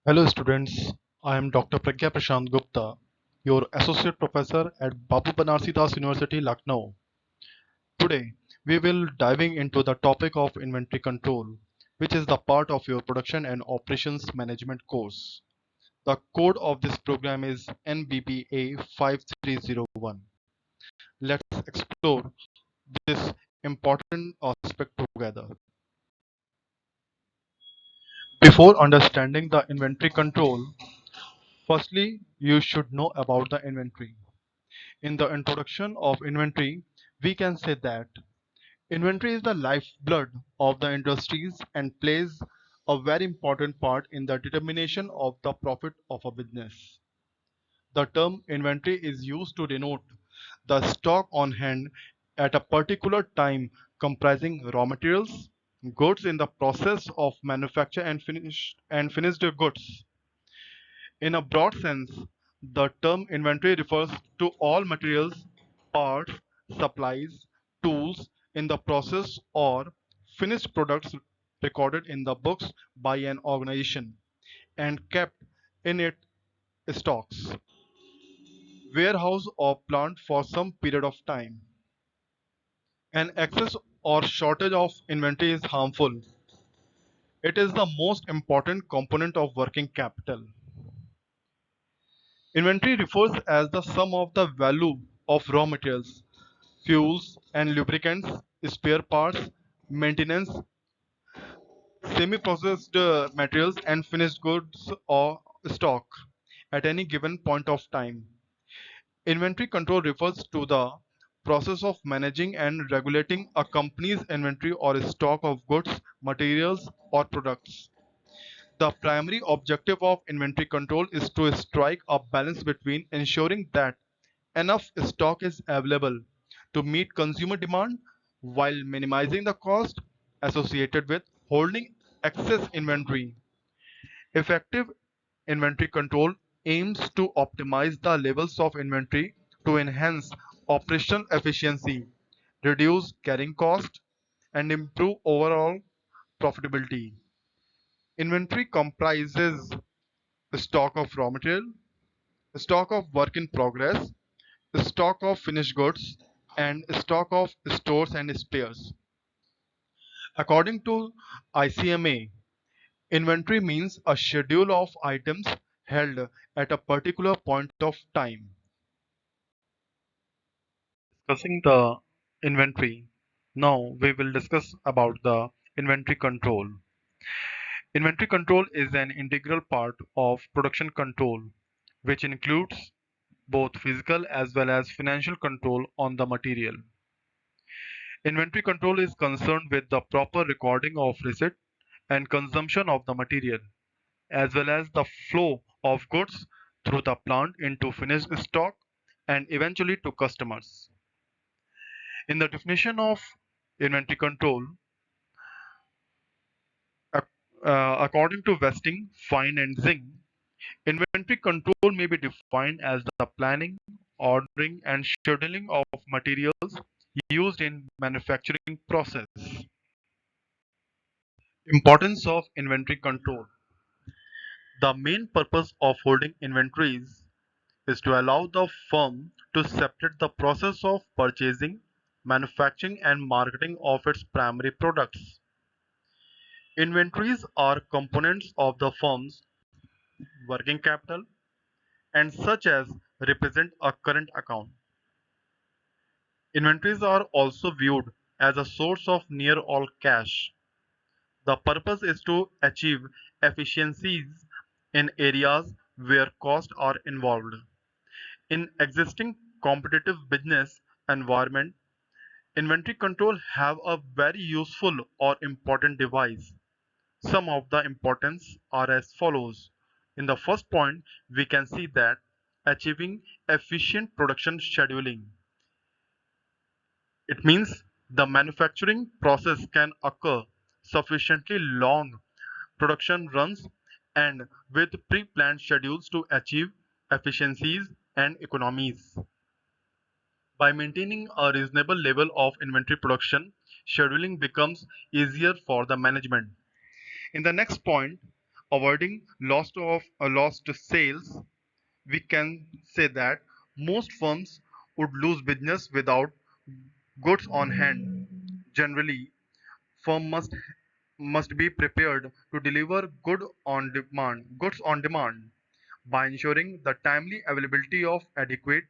Hello students, I am Dr. Prashant Gupta, your Associate Professor at Babu Banarsi Das University, Lucknow. Today, we will diving into the topic of inventory control, which is the part of your production and operations management course. The code of this program is NBPA 5301. Let's explore this important aspect together. Before understanding the inventory control, firstly, you should know about the inventory. In the introduction of inventory, we can say that inventory is the lifeblood of the industries and plays a very important part in the determination of the profit of a business. The term inventory is used to denote the stock on hand at a particular time comprising raw materials, goods in the process of manufacture and finished goods. In a broad sense, the term inventory refers to all materials, parts, supplies, tools in the process or finished products recorded in the books by an organization and kept in its stocks, warehouse or plant for some period of time. An excess or shortage of inventory is harmful. It is the most important component of working capital. Inventory refers as the sum of the value of raw materials, fuels and lubricants, spare parts, maintenance, semi-processed materials and finished goods or stock at any given point of time. Inventory control refers to the process of managing and regulating a company's inventory or stock of goods, materials or products. The primary objective of inventory control is to strike a balance between ensuring that enough stock is available to meet consumer demand while minimizing the cost associated with holding excess inventory. Effective inventory control aims to optimize the levels of inventory to enhance operational efficiency, reduce carrying cost, and improve overall profitability. Inventory comprises stock of raw material, stock of work in progress, stock of finished goods, and stock of stores and spares. According to ICMA, inventory means a schedule of items held at a particular point of time. Discussing the inventory, now we will discuss about the inventory control. Inventory control is an integral part of production control, which includes both physical as well as financial control on the material. Inventory control is concerned with the proper recording of receipt and consumption of the material, as well as the flow of goods through the plant into finished stock and eventually to customers. In the definition of inventory control, according to Westing, Fine, and Zing, inventory control may be defined as the planning, ordering, and scheduling of materials used in manufacturing process. Importance of inventory control. The main purpose of holding inventories is to allow the firm to separate the process of purchasing, manufacturing, and marketing of its primary products. Inventories are components of the firm's working capital and such as represent a current account. Inventories are also viewed as a source of near all cash. The purpose is to achieve efficiencies in areas where costs are involved. In existing competitive business environment, inventory control have a very useful or important device. Some of the importance are as follows. In the first point, we can see that achieving efficient production scheduling. It means the manufacturing process can occur sufficiently long production runs and with pre-planned schedules to achieve efficiencies and economies. By maintaining a reasonable level of inventory production, scheduling becomes easier for the management. In the next point, avoiding lost sales. We can say that most firms would lose business without goods on hand. Generally, firm must be prepared to deliver goods on demand by ensuring the timely availability of adequate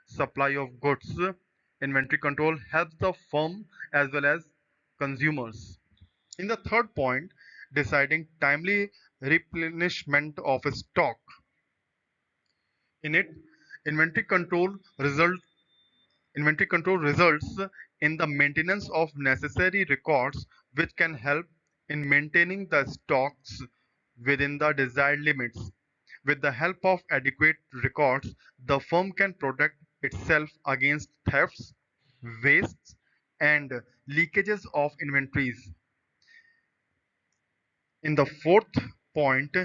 supply of goods. Inventory control helps the firm as well as consumers. In the third point, deciding timely replenishment of stock. In it, inventory control result inventory control results in the maintenance of necessary records which can help in maintaining the stocks within the desired limits. With the help of adequate records, the firm can protect itself against thefts, wastes, and leakages of inventories. In the fourth point,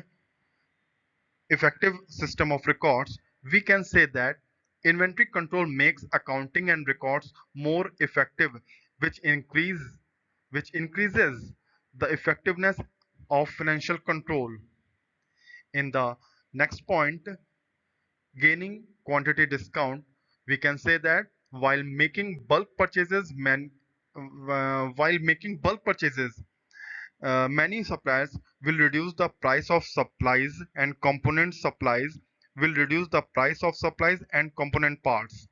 effective system of records, we can say that inventory control makes accounting and records more effective, which increases the effectiveness of financial control. In the next point, gaining quantity discount, we can say that while making bulk purchases, many suppliers will reduce the price of supplies and component supplies will reduce the price of supplies and component parts.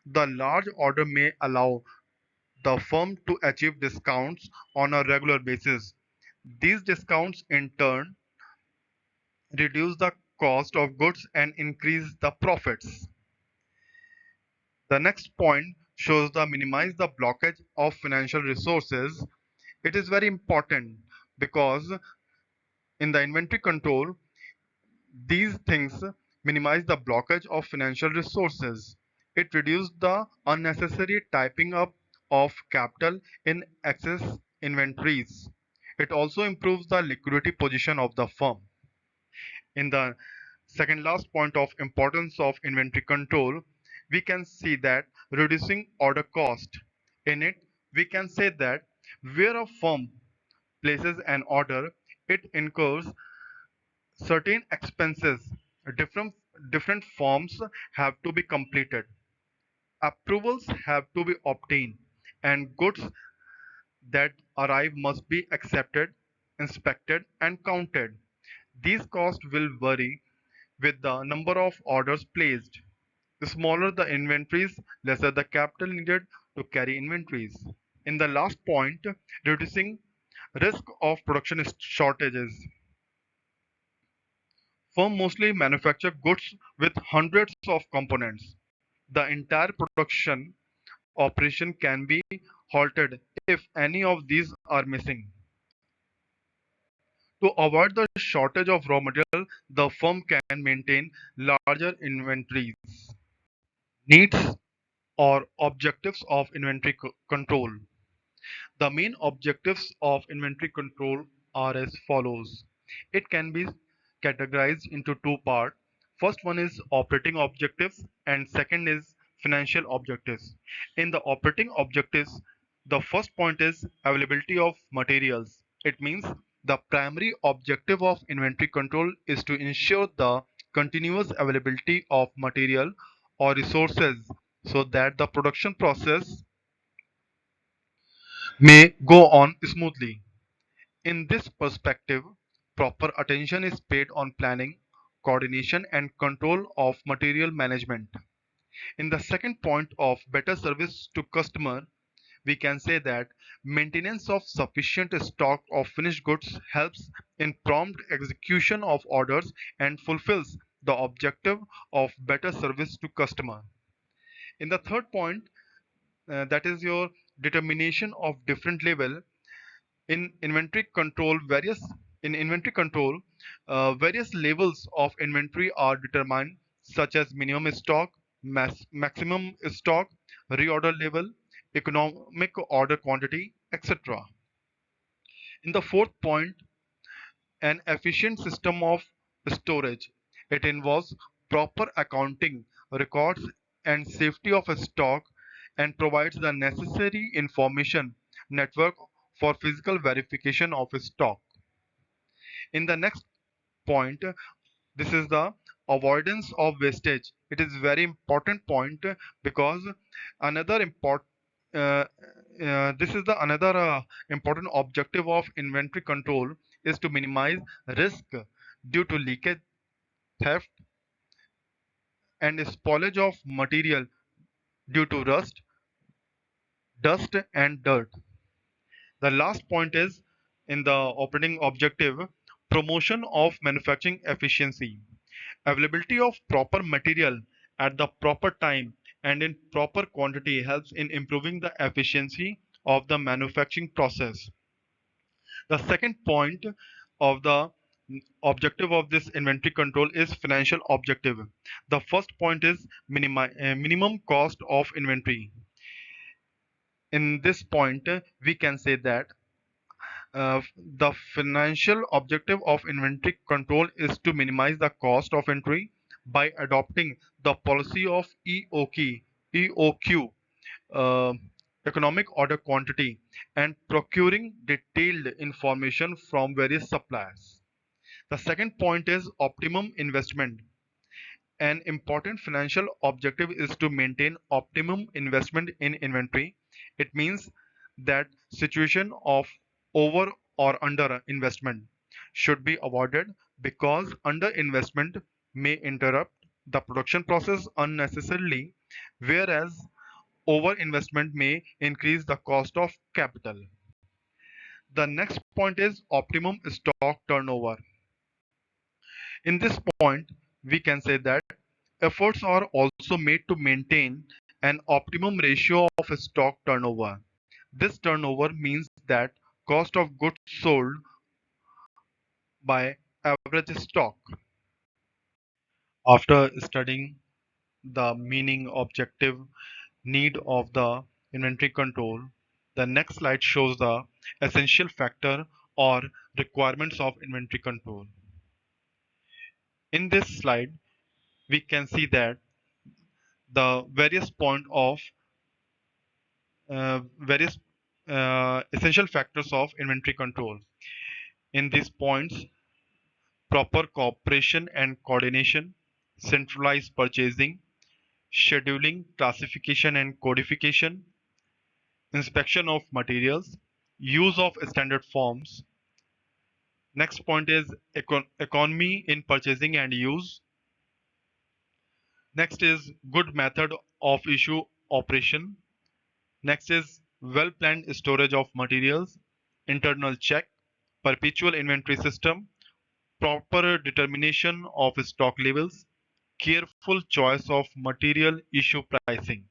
The large order may allow the firm to achieve discounts on a regular basis. These discounts in turn reduce the cost of goods and increase the profits. The next point shows the minimize the blockage of financial resources. It is very important because in the inventory control, these things minimize the blockage of financial resources. It reduces the unnecessary typing up of capital in excess inventories. It also improves the liquidity position of the firm. In the second last point of importance of inventory control, we can see that reducing order cost. In it, we can say that where a firm places an order, it incurs certain expenses. Different different forms have to be completed. Approvals have to be obtained, and goods that arrive must be accepted, inspected, and counted. These costs will vary with the number of orders placed. The smaller the inventories, lesser the capital needed to carry inventories. In the last point, reducing risk of production shortages. Firms mostly manufacture goods with hundreds of components. The entire production operation can be halted if any of these are missing. To avoid the shortage of raw material, the firm can maintain larger inventories. Needs or objectives of inventory control. The main objectives of inventory control are as follows. It can be categorized into two parts. First one is operating objectives and second is financial objectives. In the operating objectives, the first point is availability of materials. It means the primary objective of inventory control is to ensure the continuous availability of material or resources so that the production process may go on smoothly. In this perspective, proper attention is paid on planning, coordination, and control of material management. In the second point of better service to customer, we can say that maintenance of sufficient stock of finished goods helps in prompt execution of orders and fulfills the objective of better service to customer. In the third point, that is your determination of different level in inventory control various in inventory control various levels of inventory are determined such as minimum stock, maximum stock, reorder level, economic order quantity, etc. In the fourth point, an efficient system of storage. It involves proper accounting records and safety of a stock and provides the necessary information network for physical verification of a stock. In the next point. This is the avoidance of wastage. It is very important point because another uh, this is the another important objective of inventory control is to minimize risk due to leakage, theft, and spoilage of material due to rust, dust, and dirt. The last point is in the operating objective promotion of manufacturing efficiency. Availability of proper material at the proper time and in proper quantity helps in improving the efficiency of the manufacturing process. The second point of the objective of this inventory control is financial objective. The first point is minimum cost of inventory. In this point, we can say that the financial objective of inventory control is to minimize the cost of inventory by adopting the policy of EOQ, uh, economic order quantity, and procuring detailed information from various suppliers. The second point is optimum investment. An important financial objective is to maintain optimum investment in inventory. It means that situation of over or under investment should be avoided because under investment may interrupt the production process unnecessarily, whereas over investment may increase the cost of capital. The next point is optimum stock turnover. In this point, we can say that efforts are also made to maintain an optimum ratio of stock turnover. This turnover means that cost of goods sold by average stock. After studying the meaning, objective, need of the inventory control, the next slide shows the essential factor or requirements of inventory control. In this slide, we can see that the various point of various essential factors of inventory control. In these points, proper cooperation and coordination, centralized purchasing, scheduling, classification and codification, inspection of materials, use of standard forms. Next point is economy in purchasing and use. Next is good method of issue operation. Next is well-planned storage of materials, internal check, perpetual inventory system, proper determination of stock levels, careful choice of material issue pricing.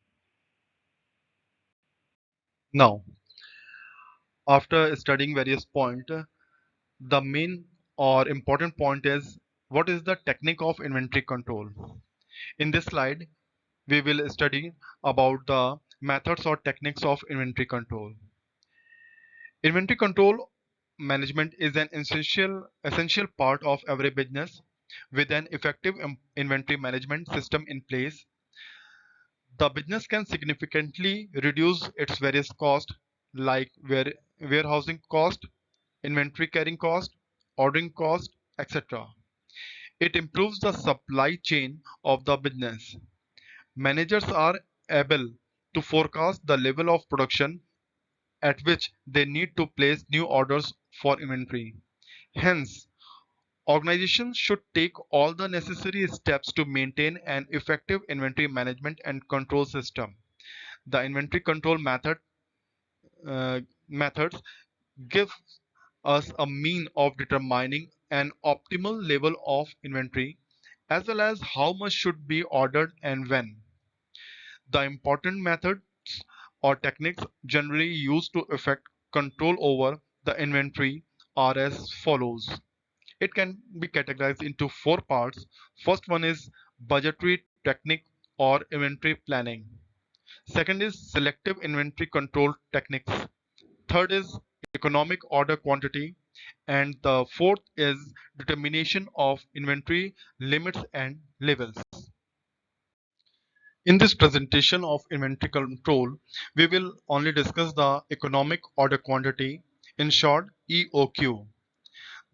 Now, after studying various points, the main or important point is what is the technique of inventory control. In this slide, we will study about the methods or techniques of inventory control. Inventory control management is an essential part of every business. With an effective inventory management system in place, the business can significantly reduce its various costs like warehousing cost, inventory carrying cost, ordering cost, etc. It improves the supply chain of the business. Managers are able to forecast the level of production at which they need to place new orders for inventory. Hence, organizations should take all the necessary steps to maintain an effective inventory management and control system. The inventory control methods give us a mean of determining an optimal level of inventory as well as how much should be ordered and when. The important methods or techniques generally used to effect control over the inventory are as follows. It can be categorized into four parts. First one is budgetary technique or inventory planning. Second is selective inventory control techniques. Third is economic order quantity. And the fourth is determination of inventory limits and levels. In this presentation of inventory control, we will only discuss the economic order quantity, in short EOQ.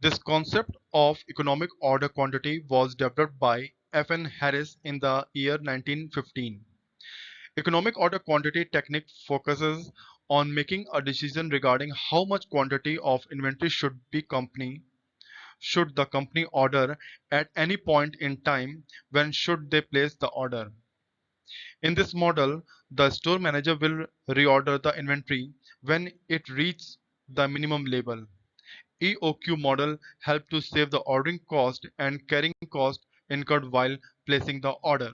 This concept of economic order quantity was developed by F.N. Harris in the year 1915. Economic order quantity technique focuses on making a decision regarding how much quantity of inventory should the company order at any point in time, when should they place the order. In this model, the store manager will reorder the inventory when it reaches the minimum level. EOQ model help to save the ordering cost and carrying cost incurred while placing the order.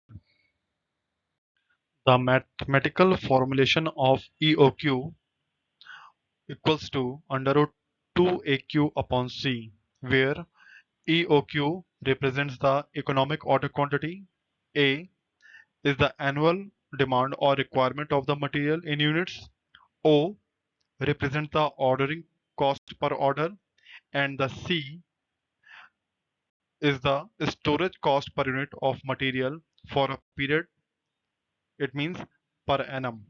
The mathematical formulation of EOQ equals to under root 2AQ upon C, where EOQ represents the economic order quantity, A is the annual demand or requirement of the material in units, O represents the ordering cost per order, and the C is the storage cost per unit of material for a period, it means per annum.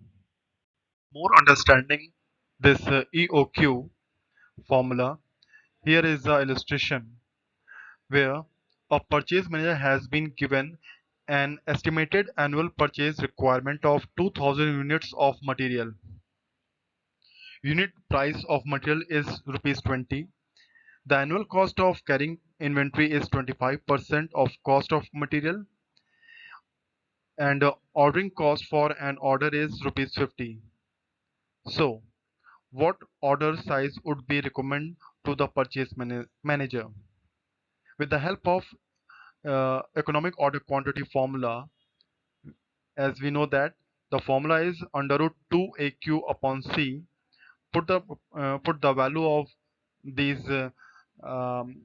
More understanding this EOQ formula, here is the illustration where a purchase manager has been given an estimated annual purchase requirement of 2000 units of material. Unit price of material is rupees 20. The annual cost of carrying inventory is 25% of cost of material, and ordering cost for an order is rupees 50. So, what order size would be recommended to the purchase manager? With the help of economic order quantity formula, as we know that the formula is under root 2AQ upon C. Put the value of these um,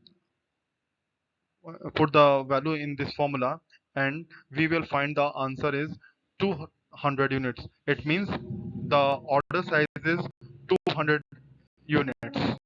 put the value in this formula, and we will find the answer is 200 units. It means the order size is 200 units.